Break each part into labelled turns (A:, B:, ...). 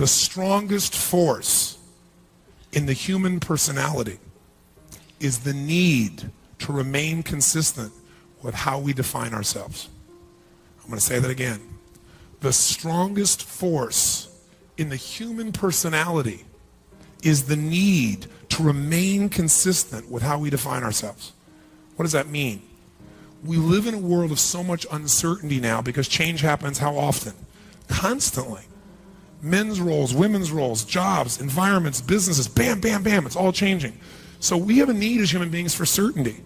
A: The strongest force in the human personality is the need to remain consistent with how we define ourselves. I'm going to say that again. The strongest force in the human personality is the need to remain consistent with how we define ourselves. What does that mean? We live in a world of so much uncertainty now because change happens how often? Constantly. Men's roles, women's roles, jobs, environments, businesses, bam, bam, bam, it's all changing. So we have a need as human beings for certainty.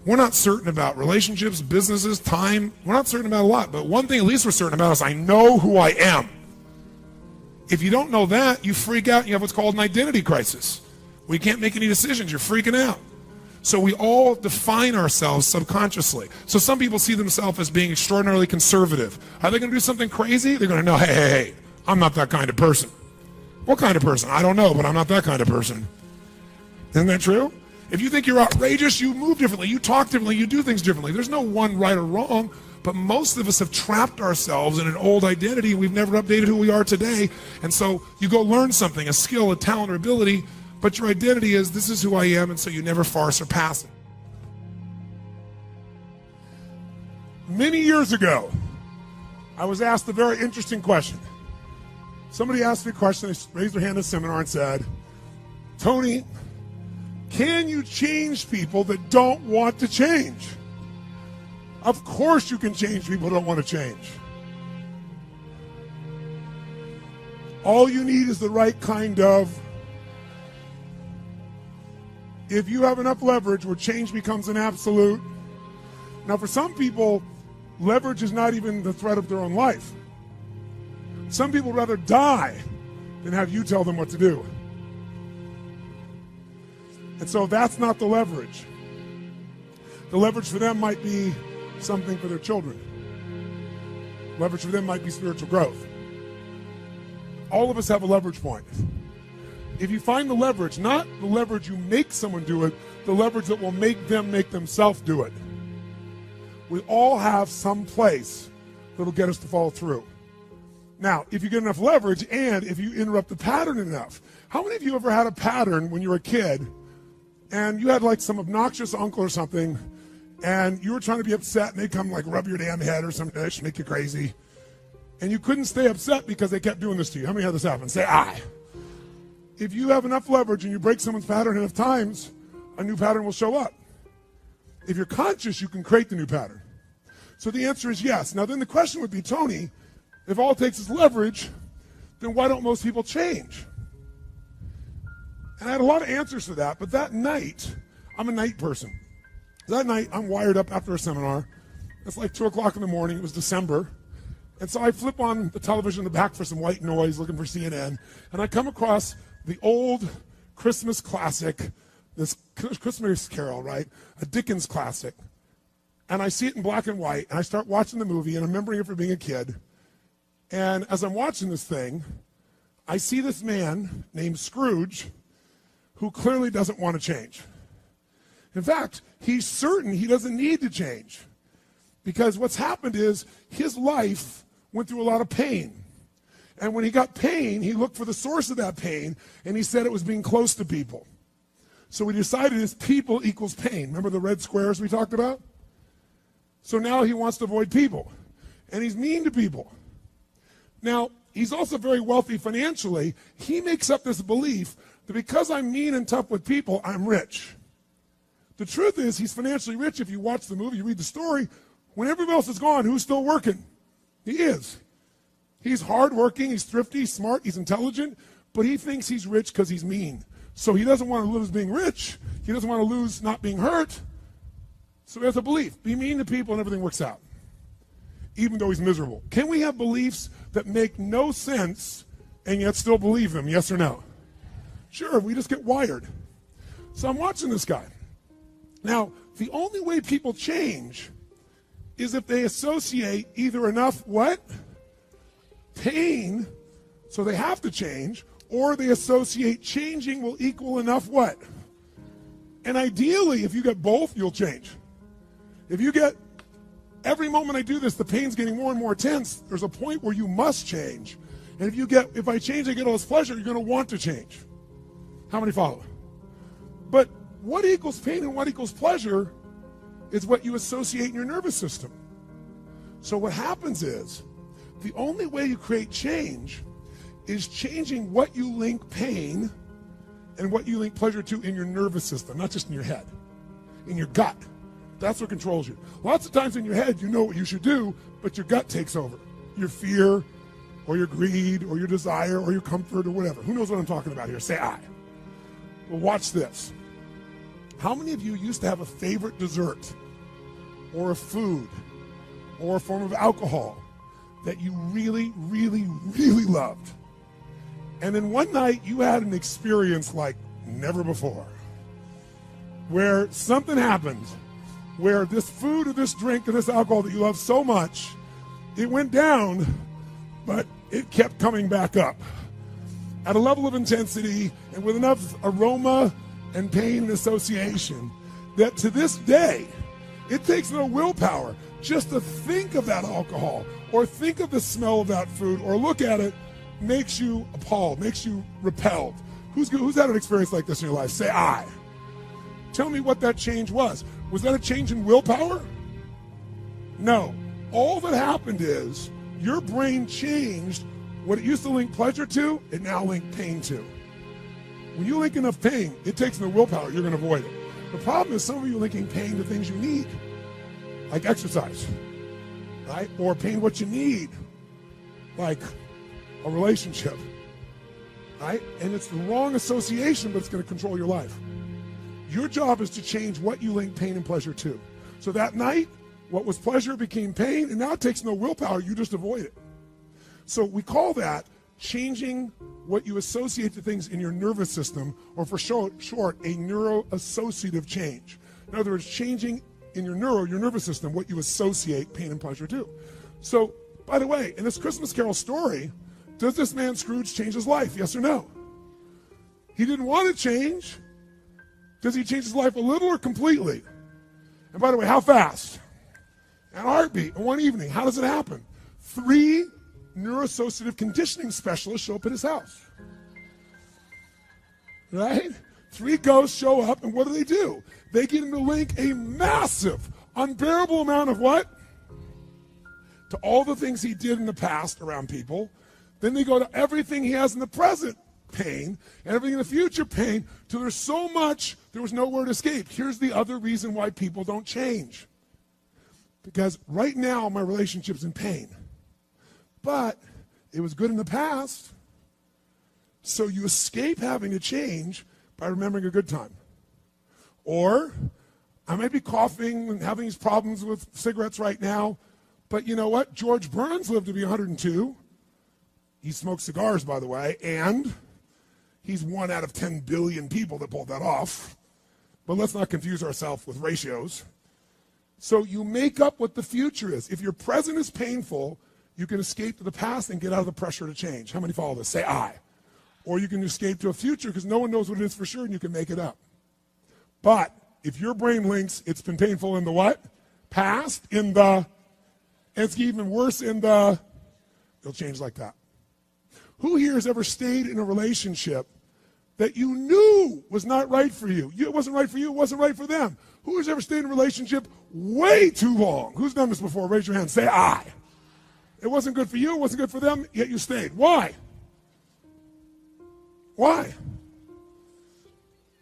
A: We're not certain about relationships, businesses, time. We're not certain about a lot, but one thing at least we're certain about is I know who I am. If you don't know that, you freak out and you have what's called an identity crisis. We can't make any decisions, you're freaking out. So we all define ourselves subconsciously. So some people see themselves as being extraordinarily conservative. Are they going to do something crazy? They're going to know, hey, I'm not that kind of person. What kind of person? I don't know, but I'm not that kind of person. Isn't that true? If you think you're outrageous, you move differently, you talk differently, you do things differently. There's no one right or wrong, but most of us have trapped ourselves in an old identity and we've never updated who we are today. And so you go learn something, a skill, a talent, or ability, but your identity is, this is who I am, and so you never far surpass it. Many years ago, I was asked a very interesting question. Somebody asked me a question, they raised their hand in a seminar and said, Tony, can you change people that don't want to change? Of course you can change people who don't want to change. All you need is the right kind of. If you have enough leverage where change becomes an absolute. Now for some people, leverage is not even the threat of their own life. Some people rather die than have you tell them what to do. And so that's not the leverage. The leverage for them might be something for their children. Leverage for them might be spiritual growth. All of us have a leverage point. If you find the leverage, not the leverage you make someone do it, the leverage that will make them make themselves do it. We all have some place that'll get us to follow through. Now, if you get enough leverage and if you interrupt the pattern enough, how many of you ever had a pattern when you were a kid and you had like some obnoxious uncle or something and you were trying to be upset and they'd come like rub your damn head or some dish, make you crazy, and you couldn't stay upset because they kept doing this to you? How many had this happen? Say aye. If you have enough leverage and you break someone's pattern enough times, a new pattern will show up. If you're conscious, you can create the new pattern. So the answer is yes. Now then the question would be, Tony, if all it takes is leverage, then why don't most people change? And I had a lot of answers for that, but that night, I'm a night person. That night, I'm wired up after a seminar. It's like 2 o'clock in the morning, it was December. And so I flip on the television in the back for some white noise, looking for CNN, and I come across the old Christmas classic, this Christmas Carol, right? A Dickens classic. And I see it in black and white, and I start watching the movie, and I'm remembering it from being a kid. And as I'm watching this thing, I see this man named Scrooge who clearly doesn't want to change. In fact, he's certain he doesn't need to change because what's happened is his life went through a lot of pain. And when he got pain, he looked for the source of that pain, and he said it was being close to people. So we decided is people equals pain. Remember the red squares we talked about? So now he wants to avoid people, and he's mean to people. Now, he's also very wealthy financially. He makes up this belief that because I'm mean and tough with people, I'm rich. The truth is he's financially rich. If you watch the movie, you read the story, when everyone else is gone, who's still working? He is. He's hardworking, he's thrifty, he's smart, he's intelligent, but he thinks he's rich because he's mean. So he doesn't want to lose being rich. He doesn't want to lose not being hurt. So he has a belief. Be mean to people and everything works out, even though he's miserable. Can we have beliefs that make no sense and yet still believe them, yes or no? Sure, we just get wired. So I'm watching this guy. Now, the only way people change is if they associate either enough what? Pain, so they have to change, or they associate changing will equal enough what? And ideally, if you get both, you'll change. If you get, every moment I do this, the pain's getting more and more intense, there's a point where you must change. And if I change, I get all this pleasure, you're going to want to change. How many follow? But what equals pain and what equals pleasure is what you associate in your nervous system. So what happens is, the only way you create change is changing what you link pain and what you link pleasure to in your nervous system, not just in your head, in your gut. That's what controls you. Lots of times in your head, you know what you should do, but your gut takes over. Your fear, or your greed, or your desire, or your comfort, or whatever. Who knows what I'm talking about here? Say I. Well, watch this. How many of you used to have a favorite dessert, or a food, or a form of alcohol that you really, really, really loved? And then one night you had an experience like never before, where something happened, where this food or this drink or this alcohol that you love so much, it went down, but it kept coming back up at a level of intensity and with enough aroma and pain and association that to this day, it takes no willpower just to think of that alcohol or think of the smell of that food or look at it. Makes you appalled, makes you repelled. Who's had an experience like this in your life? Say I. Tell me what that change was. Was that a change in willpower? No. All that happened is your brain changed what it used to link pleasure to, it now linked pain to. When you link enough pain, it takes no willpower, you're going to avoid it. The problem is some of you are linking pain to things you need, like exercise, right? Or pain what you need, like a relationship, right? And it's the wrong association, but it's going to control your life. Your job is to change what you link pain and pleasure to. So that night, what was pleasure became pain, and now it takes no willpower, you just avoid it. So we call that changing what you associate to things in your nervous system, or for short, a neuroassociative change. In other words, changing in your nervous system, what you associate pain and pleasure to. So, by the way, in this Christmas Carol story, does this man Scrooge change his life? Yes or no? He didn't want to change. Does he change his life a little or completely? And by the way, how fast? In a heartbeat, in one evening. How does it happen? 3 neuroassociative conditioning specialists show up at his house. Right? 3 ghosts show up, and what do? They get him to link a massive, unbearable amount of what? To all the things he did in the past around people. Then they go to everything he has in the present, pain, and everything in the future, pain, till there's so much, there was nowhere to escape. Here's the other reason why people don't change. Because right now, my relationship's in pain. But it was good in the past. So you escape having to change by remembering a good time. Or, I might be coughing and having these problems with cigarettes right now, but you know what? George Burns lived to be 102. He smoked cigars, by the way, and he's 1 out of 10 billion people that pulled that off. But let's not confuse ourselves with ratios. So you make up what the future is. If your present is painful, you can escape to the past and get out of the pressure to change. How many follow this? Say I. Or you can escape to a future because no one knows what it is for sure and you can make it up. But if your brain links it's been painful in the what? Past, and it's even worse it'll change like that. Who here has ever stayed in a relationship that you knew was not right for you? It wasn't right for you, it wasn't right for them. Who has ever stayed in a relationship way too long? Who's done this before? Raise your hand. Say I. It wasn't good for you, it wasn't good for them, yet you stayed. Why? Why?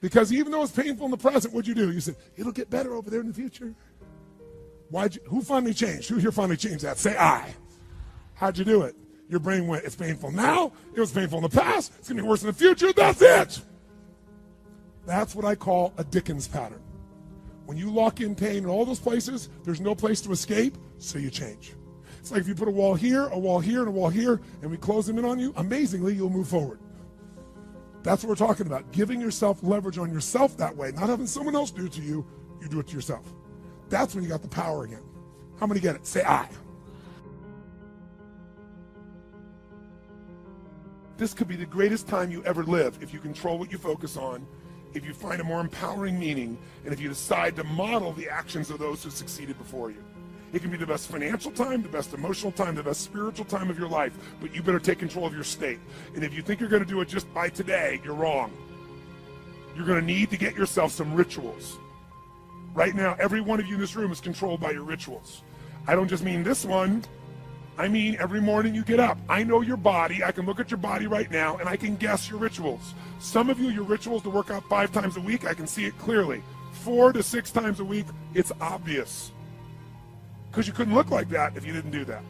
A: Because even though it's painful in the present, what'd you do? You said, it'll get better over there in the future. Who finally changed? Who here finally changed that? Say I. How'd you do it? Your brain went, it's painful now, it was painful in the past, it's going to be worse in the future, that's it. That's what I call a Dickens pattern. When you lock in pain in all those places, there's no place to escape, so you change. It's like if you put a wall here, and a wall here, and we close them in on you, amazingly, you'll move forward. That's what we're talking about, giving yourself leverage on yourself that way, not having someone else do it to you, you do it to yourself. That's when you got the power again. How many get it? Say I. This could be the greatest time you ever live if you control what you focus on, if you find a more empowering meaning, and if you decide to model the actions of those who succeeded before you. It can be the best financial time, the best emotional time, the best spiritual time of your life, but you better take control of your state. And if you think you're going to do it just by today, you're wrong. You're going to need to get yourself some rituals. Right now, every one of you in this room is controlled by your rituals. I don't just mean this one. I mean every morning you get up. I know your body. I can look at your body right now, and I can guess your rituals. Some of you, your rituals to work out 5 times a week, I can see it clearly. 4 to 6 times a week, it's obvious. Because you couldn't look like that if you didn't do that.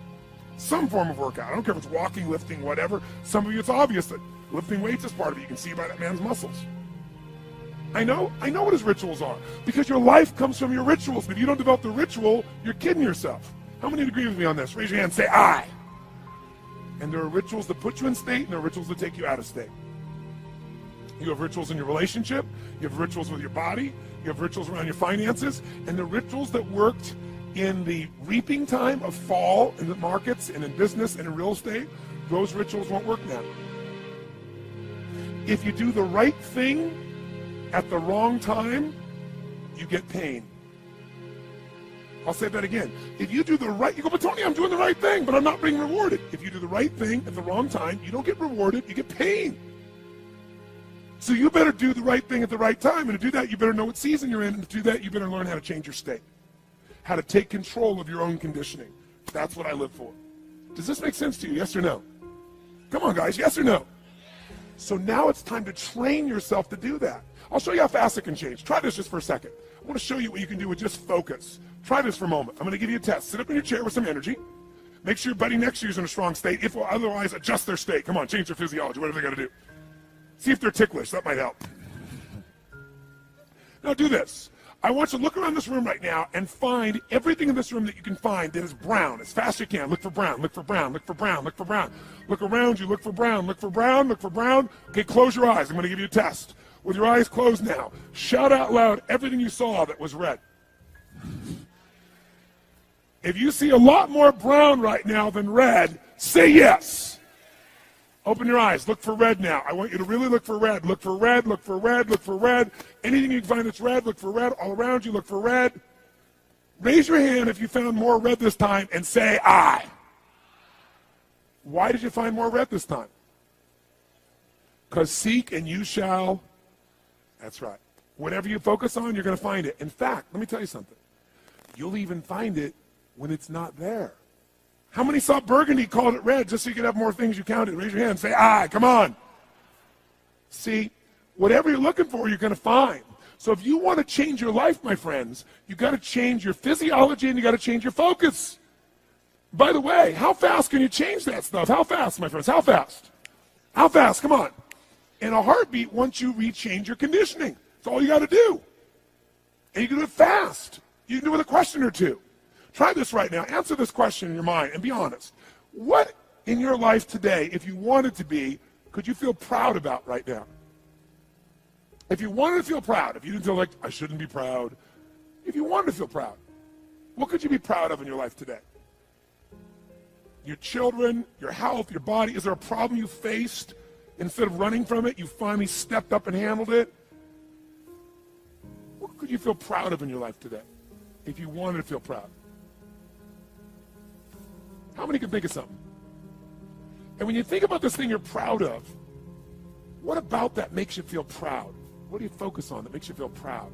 A: Some form of workout. I don't care if it's walking, lifting, whatever. Some of you, it's obvious that lifting weights is part of it. You can see by that man's muscles. I know what his rituals are. Because your life comes from your rituals. And if you don't develop the ritual, you're kidding yourself. How many agree with me on this? Raise your hand, say I. And there are rituals that put you in state, and there are rituals that take you out of state. You have rituals in your relationship, you have rituals with your body, you have rituals around your finances, and the rituals that worked in the reaping time of fall in the markets and in business and in real estate, those rituals won't work now. If you do the right thing at the wrong time, you get pain. I'll say that again. If you do the right, you go, but Tony, I'm doing the right thing, but I'm not being rewarded. If you do the right thing at the wrong time, you don't get rewarded, you get pain. So you better do the right thing at the right time, and to do that, you better know what season you're in, and to do that, you better learn how to change your state, how to take control of your own conditioning. That's what I live for. Does this make sense to you, yes or no? Come on, guys, yes or no? So now it's time to train yourself to do that. I'll show you how fast it can change. Try this just for a second. I want to show you what you can do with just focus. Try this for a moment. I'm going to give you a test. Sit up in your chair with some energy. Make sure your buddy next to you is in a strong state. If otherwise, adjust their state. Come on, change their physiology, whatever they got to do. See if they're ticklish. That might help. Now do this. I want you to look around this room right now and find everything in this room that you can find that is brown as fast as you can. Look for brown, look for brown, look for brown, look for brown. Look around you, look for brown, look for brown, look for brown. Okay, close your eyes. I'm going to give you a test. With your eyes closed now, shout out loud everything you saw that was red. If you see a lot more brown right now than red, say yes. Open your eyes. Look for red now. I want you to really look for red. Look for red, look for red, look for red. Anything you can find that's red, look for red. All around you, look for red. Raise your hand if you found more red this time and say I. Why did you find more red this time? Because seek and you shall. That's right. Whatever you focus on, you're going to find it. In fact, let me tell you something. You'll even find it when it's not there. How many saw burgundy, called it red, just so you could have more things you counted? Raise your hand. Say, I. Come on. See, whatever you're looking for, you're going to find. So if you want to change your life, my friends, you've got to change your physiology and you've got to change your focus. By the way, how fast can you change that stuff? How fast, my friends? How fast? How fast? Come on. In a heartbeat, once you rechange your conditioning. That's all you got to do. And you can do it fast. You can do it with a question or two. Try this right now. Answer this question in your mind and be honest. What in your life today, if you wanted to be, could you feel proud about right now? If you wanted to feel proud, if you didn't feel like, I shouldn't be proud, if you wanted to feel proud, what could you be proud of in your life today? Your children, your health, your body. Is there a problem you faced? Instead of running from it, you finally stepped up and handled it. What could you feel proud of in your life today if you wanted to feel proud? How many can think of something? And when you think about this thing you're proud of, what about that makes you feel proud? What do you focus on that makes you feel proud?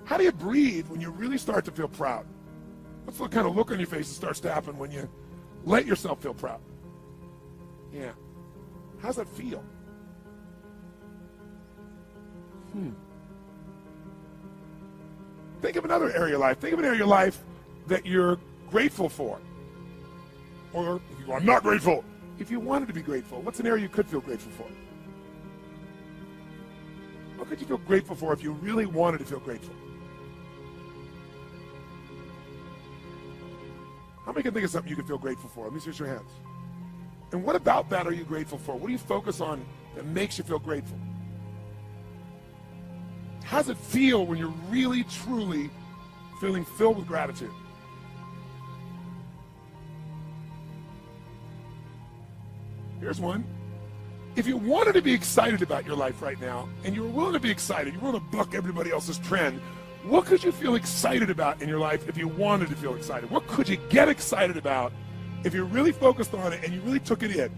A: How do you breathe when you really start to feel proud? What's the kind of look on your face that starts to happen when you let yourself feel proud? Yeah. How's that feel? Think of another area of life. Think of an area of your life that you're grateful for. Or if you go, I'm not grateful. If you wanted to be grateful, what's an area you could feel grateful for? What could you feel grateful for if you really wanted to feel grateful? How many can think of something you could feel grateful for? Let me see your hands. And what about that are you grateful for? What do you focus on that makes you feel grateful? How does it feel when you're really, truly feeling filled with gratitude? Here's one. If you wanted to be excited about your life right now, and you were willing to be excited, you're willing to buck everybody else's trend, What could you feel excited about in your life if you wanted to feel excited? What could you get excited about if you really focused on it and you really took it in?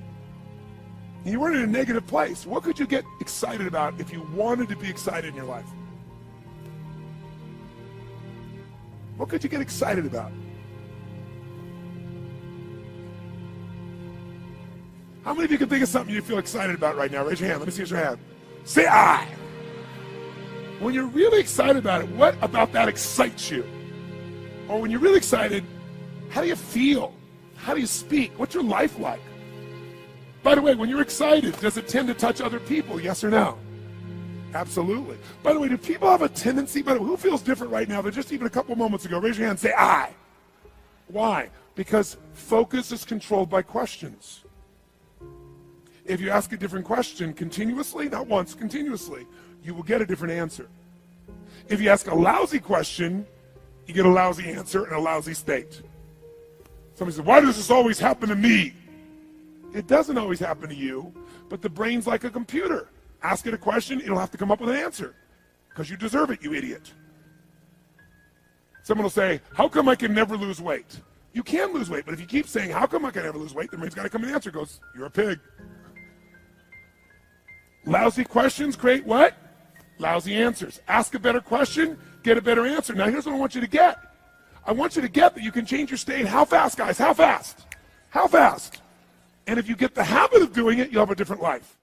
A: And you weren't in a negative place. What could you get excited about if you wanted to be excited in your life? What could you get excited about? How many of you can think of something you feel excited about right now? Raise your hand. Let me see your hand. Say I. When you're really excited about it, what about that excites you? Or when you're really excited, how do you feel? How do you speak? What's your life like? By the way, when you're excited, does it tend to touch other people? Yes or no? Absolutely. By the way, do people have a tendency, by the way, who feels different right now than just even a couple moments ago? Raise your hand and say, I. Why? Because focus is controlled by questions. If you ask a different question continuously, not once, continuously, you will get a different answer. If you ask a lousy question, you get a lousy answer and a lousy state. Somebody says, why does this always happen to me? It doesn't always happen to you, but the brain's like a computer. Ask it a question, it'll have to come up with an answer because you deserve it, you idiot. Someone will say, how come I can never lose weight? You can lose weight, but if you keep saying, how come I can never lose weight, the brain's got to come with an answer. It goes, you're a pig. Lousy questions create what? Lousy answers. Ask a better question, get a better answer. Now here's what I want you to get. I want you to get that you can change your state. How fast, guys? How fast? How fast? And if you get the habit of doing it, you'll have a different life.